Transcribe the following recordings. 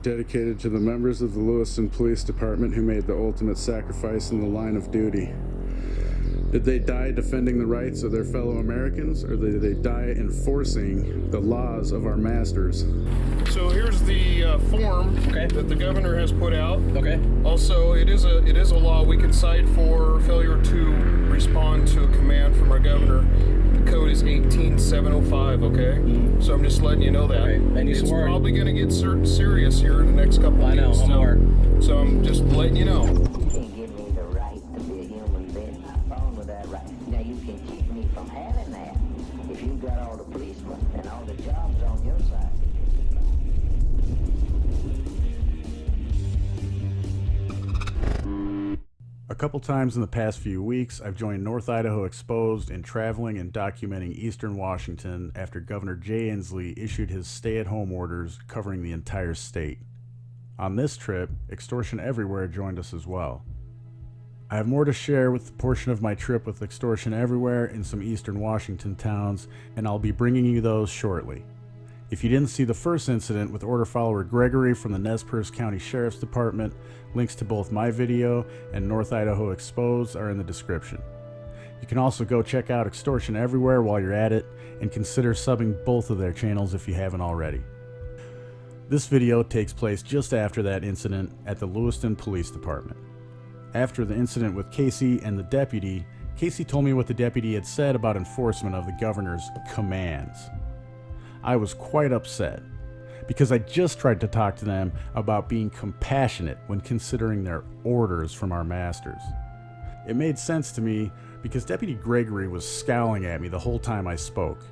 dedicated to the members of the Lewiston Police Department who made the ultimate sacrifice in the line of duty. Did they die defending the rights of their fellow Americans, or did they die enforcing the laws of our masters? So here's the form that the governor has put out. Okay. Also, it is a law we can cite for failure to respond to a command from our governor. The code is 18705. Okay. So I'm just letting you know that. Okay. And you it's swore probably going to get serious here in the next couple of I know. weeks. I'm aware. So I'm just letting you know. You can't give me the right to be a human being. I'm wrong with that right. Now you can keep me from having that if you've got all the policemen and all the jobs on your side. A couple times in the past few weeks, I've joined North Idaho Exposed in traveling and documenting Eastern Washington after Governor Jay Inslee issued his stay-at-home orders covering the entire state. On this trip, Extortion Everywhere joined us as well. I have more to share with the portion of my trip with Extortion Everywhere in some Eastern Washington towns, and I'll be bringing you those shortly. If you didn't see the first incident with order follower Gregory from the Nez Perce County Sheriff's Department, links to both my video and North Idaho Exposed are in the description. You can also go check out Extortion Everywhere while you're at it, and consider subbing both of their channels if you haven't already. This video takes place just after that incident at the Lewiston Police Department. After the incident with Casey and the deputy, Casey told me what the deputy had said about enforcement of the governor's commands. I was quite upset, because I just tried to talk to them about being compassionate when considering their orders from our masters. It made sense to me because Deputy Gregory was scowling at me the whole time I spoke.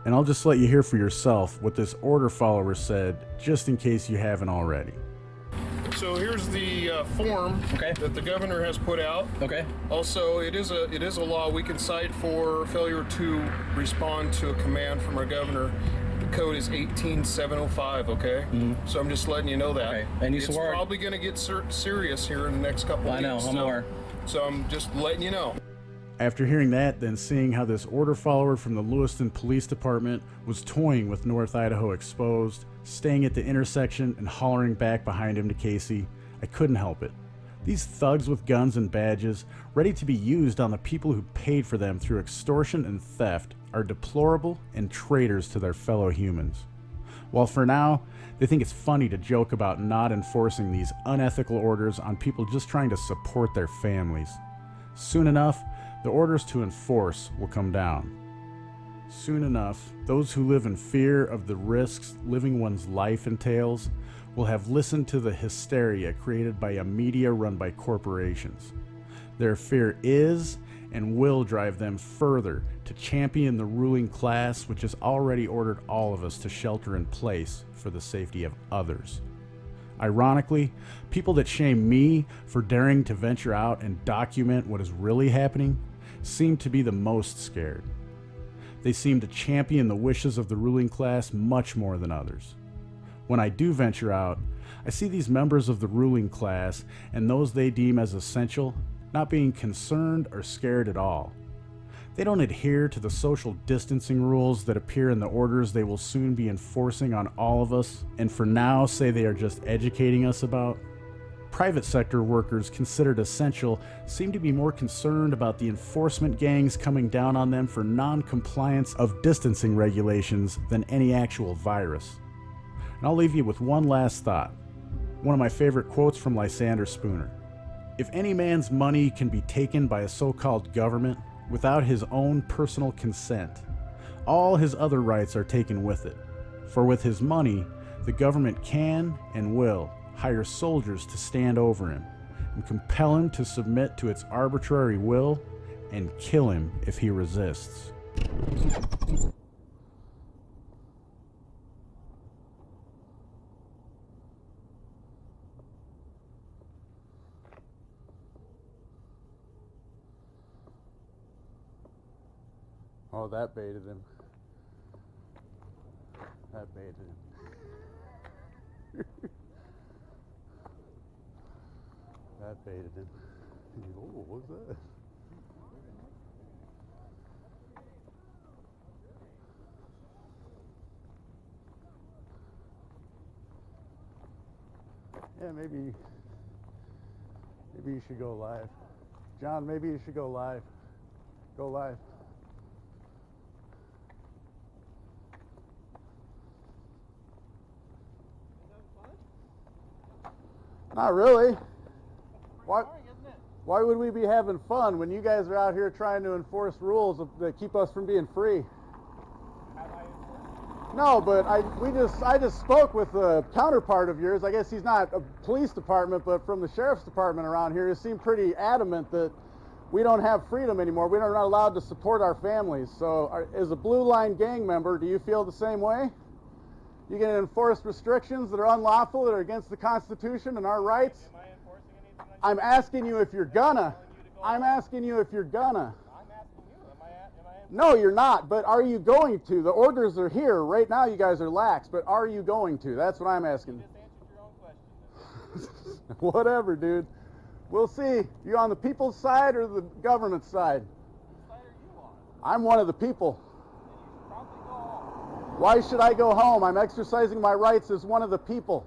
And I'll just let you hear for yourself what this order follower said, just in case you haven't already. So here's the form that the governor has put out. Okay. Also, it is a law we can cite for failure to respond to a command from our governor. The code is 18705. Okay. So I'm just letting you know that. Okay. And you it's swore probably going to get serious here in the next couple of I know. weeks. I'm aware. So I'm just letting you know. After hearing that, then seeing how this order follower from the Lewiston Police Department was toying with North Idaho Exposed, staying at the intersection and hollering back behind him to Casey, I couldn't help it. These thugs with guns and badges, ready to be used on the people who paid for them through extortion and theft, are deplorable and traitors to their fellow humans. While for now, they think it's funny to joke about not enforcing these unethical orders on people just trying to support their families. Soon enough, the orders to enforce will come down. Soon enough, those who live in fear of the risks living one's life entails will have listened to the hysteria created by a media run by corporations. Their fear is and will drive them further to champion the ruling class, which has already ordered all of us to shelter in place for the safety of others. Ironically, people that shame me for daring to venture out and document what is really happening seem to be the most scared. They seem to champion the wishes of the ruling class much more than others. When I do venture out, I see these members of the ruling class and those they deem as essential not being concerned or scared at all. They don't adhere to the social distancing rules that appear in the orders they will soon be enforcing on all of us, and for now say they are just educating us about. Private sector workers considered essential seem to be more concerned about the enforcement gangs coming down on them for non-compliance of distancing regulations than any actual virus. And I'll leave you with one last thought. One of my favorite quotes from Lysander Spooner. If any man's money can be taken by a so-called government without his own personal consent, all his other rights are taken with it. For with his money, the government can and will hire soldiers to stand over him and compel him to submit to its arbitrary will and kill him if he resists. Oh, that baited him. That baited him. That baited him. Oh, what's that? Yeah, maybe you should go live. John, maybe you should go live. Go live. Not really. Why would we be having fun when you guys are out here trying to enforce rules that keep us from being free? No, but I just spoke with a counterpart of yours. I guess he's not a police department, but from the sheriff's department around here, he seemed pretty adamant that we don't have freedom anymore. We are not allowed to support our families. So as a Blue Line gang member, do you feel the same way? You going to enforce restrictions that are unlawful, that are against the Constitution and our rights? Am I enforcing anything on you? I'm asking you if you're gonna. I'm asking you if you're gonna. I'm asking you. Am I No, you're not, but are you going to? The orders are here. Right now you guys are lax, but are you going to? That's what I'm asking. just answered your own question. Whatever, dude. We'll see. You on the people's side or the government side? Whose side are you on? I'm one of the people. Then you should probably go home. Why should I go home? I'm exercising my rights as one of the people.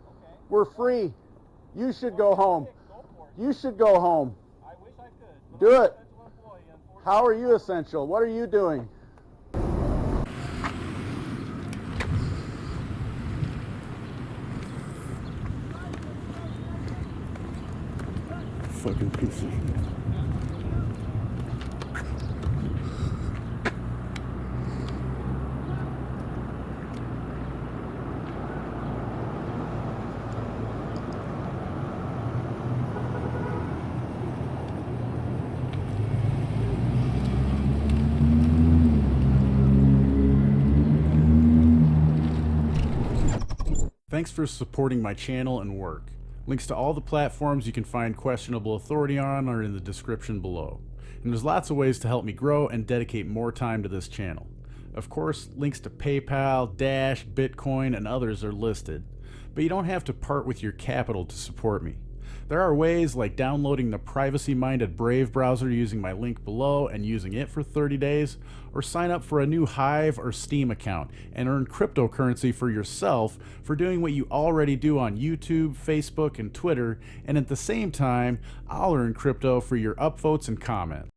Okay. We're free. You should go home. Go for it. You should go home. I wish I could. But Do I'm an it. essential employee, unfortunately. How are you essential? What are you doing? Fucking piece of shit. Thanks for supporting my channel and work. Links to all the platforms you can find questionable authority on are in the description below. And there's lots of ways to help me grow and dedicate more time to this channel. Of course, links to PayPal, Dash, Bitcoin, and others are listed. But you don't have to part with your capital to support me. There are ways like downloading the privacy-minded Brave browser using my link below and using it for 30 days, or sign up for a new Hive or Steam account and earn cryptocurrency for yourself for doing what you already do on YouTube, Facebook, and Twitter, and at the same time, I'll earn crypto for your upvotes and comments.